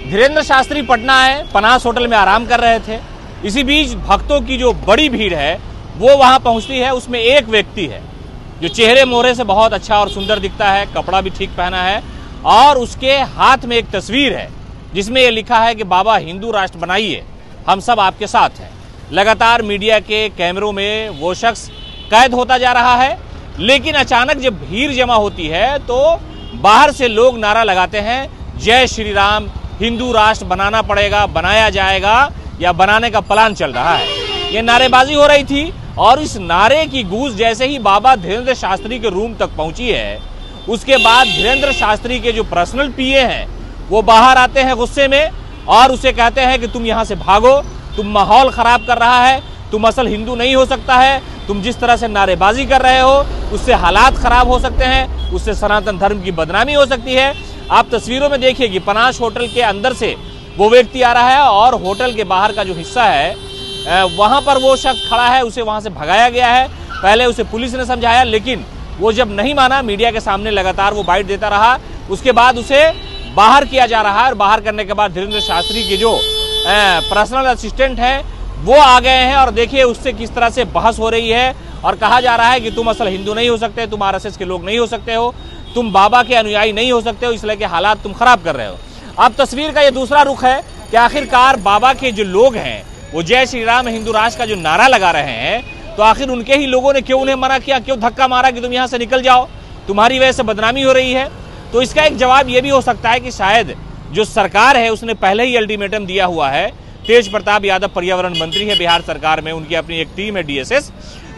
धीरेन्द्र शास्त्री पटना आए, पनास होटल में आराम कर रहे थे। इसी बीच भक्तों की जो बड़ी भीड़ है वो वहां पहुंचती है। उसमें एक व्यक्ति है जो चेहरे मोहरे से बहुत अच्छा और सुंदर दिखता है, कपड़ा भी ठीक पहना है और उसके हाथ में एक तस्वीर है जिसमें यह लिखा है कि बाबा हिंदू राष्ट्र बनाइए, हम सब आपके साथ हैं। लगातार मीडिया के कैमरों में वो शख्स कैद होता जा रहा है, लेकिन अचानक जब भीड़ जमा होती है तो बाहर से लोग नारा लगाते हैं, जय श्री राम, हिंदू राष्ट्र बनाना पड़ेगा, बनाया जाएगा या बनाने का प्लान चल रहा है। ये नारेबाजी हो रही थी और इस नारे की गूंज जैसे ही बाबा धीरेन्द्र शास्त्री के रूम तक पहुंची है, उसके बाद धीरेन्द्र शास्त्री के जो पर्सनल पीए हैं वो बाहर आते हैं गुस्से में और उसे कहते हैं कि तुम यहां से भागो, तुम माहौल खराब कर रहा है, तुम असल हिंदू नहीं हो सकता है, तुम जिस तरह से नारेबाजी कर रहे हो उससे हालात खराब हो सकते हैं, उससे सनातन धर्म की बदनामी हो सकती है। आप तस्वीरों में देखिए कि पनास होटल के अंदर से वो व्यक्ति आ रहा है और होटल के बाहर का जो हिस्सा है वहां पर वो शख्स खड़ा है, उसे वहां से भगाया गया है। पहले उसे पुलिस ने समझाया, लेकिन वो जब नहीं माना, मीडिया के सामने लगातार वो बाइट देता रहा। उसके बाद उसे बाहर किया जा रहा है और बाहर करने के बाद धीरेन्द्र शास्त्री के जो पर्सनल असिस्टेंट है वो आ गए हैं और देखिए उससे किस तरह से बहस हो रही है और कहा जा रहा है कि तुम असल हिंदू नहीं हो सकते, तुम आरएसएस के लोग नहीं हो सकते हो, तुम बाबा के अनुयायी नहीं हो सकते हो, इसलिए के हालात तुम खराब कर रहे हो। अब तस्वीर का ये दूसरा रुख है कि आखिरकार बाबा के जो लोग हैं वो जय श्री राम हिंदू राष्ट्र का जो नारा लगा रहे हैं, तो आखिर उनके ही लोगों ने क्यों उन्हें मना किया, क्यों धक्का मारा कि तुम यहां से निकल जाओ, तुम्हारी वजह से बदनामी हो रही है। तो इसका एक जवाब ये भी हो सकता है कि शायद जो सरकार है उसने पहले ही अल्टीमेटम दिया हुआ है। तेज प्रताप यादव पर्यावरण मंत्री है बिहार सरकार में, उनकी अपनी एक टीम है डीएसएस।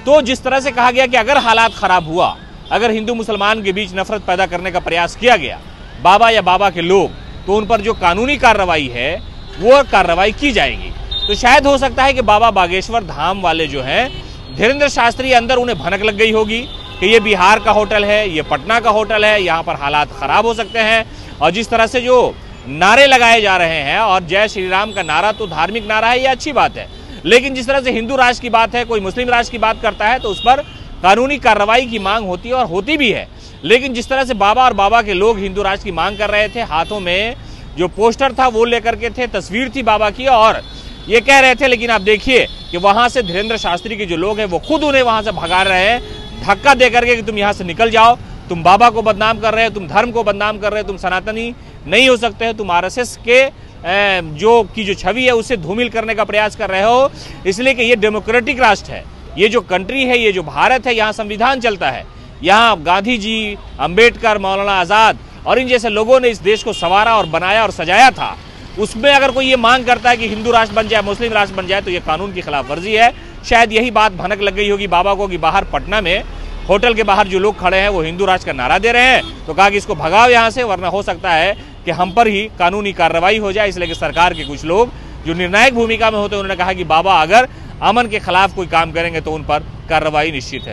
तो जिस तरह से कहा गया कि अगर हालात खराब हुआ, अगर हिंदू मुसलमान के बीच नफरत पैदा करने का प्रयास किया गया बाबा या बाबा के लोग, तो उन पर जो कानूनी कार्रवाई है वो कार्रवाई की जाएगी। तो शायद हो सकता है कि बाबा बागेश्वर धाम वाले जो हैं, धीरेन्द्र शास्त्री अंदर उन्हें भनक लग गई होगी कि ये बिहार का होटल है, ये पटना का होटल है, यहाँ पर हालात खराब हो सकते हैं। और जिस तरह से जो नारे लगाए जा रहे हैं, और जय श्री राम का नारा तो धार्मिक नारा है, ये अच्छी बात है, लेकिन जिस तरह से हिंदू राष्ट्र की बात है, कोई मुस्लिम राष्ट्र की बात करता है तो उस पर कानूनी कार्रवाई की मांग होती है और होती भी है। लेकिन जिस तरह से बाबा और बाबा के लोग हिंदू राष्ट्र की मांग कर रहे थे, हाथों में जो पोस्टर था वो लेकर के थे, तस्वीर थी बाबा की और ये कह रहे थे, लेकिन आप देखिए कि वहां से धीरेन्द्र शास्त्री के जो लोग हैं वो खुद उन्हें वहां से भगा रहे हैं, धक्का दे करके कि तुम यहां से निकल जाओ, तुम बाबा को बदनाम कर रहे हो, तुम धर्म को बदनाम कर रहे हो, तुम सनातनी नहीं हो सकते हो, तुम आरएसएस के जो छवि है उसे धूमिल करने का प्रयास कर रहे हो। इसलिए कि ये डेमोक्रेटिक राष्ट्र है, ये जो कंट्री है, ये जो भारत है, यहाँ संविधान चलता है, यहाँ गांधी जी, अंबेडकर, मौलाना आजाद और इन जैसे लोगों ने इस देश को संवारा और बनाया और सजाया था। उसमें अगर कोई ये मांग करता है कि हिंदू राष्ट्र बन जाए, मुस्लिम राष्ट्र बन जाए, तो ये कानून की खिलाफ वर्जी है। शायद यही बात भनक लग गई होगी बाबा को कि बाहर पटना में होटल के बाहर जो लोग खड़े हैं वो हिंदू राष्ट्र का नारा दे रहे हैं, तो कहा कि इसको भगाओ यहाँ से, वरना हो सकता है कि हम पर ही कानूनी कार्रवाई हो जाए। इसलिए कि सरकार के कुछ लोग जो निर्णायक भूमिका में होते हैं, उन्होंने कहा कि बाबा अगर अमन के खिलाफ कोई काम करेंगे तो उन पर कार्रवाई निश्चित है।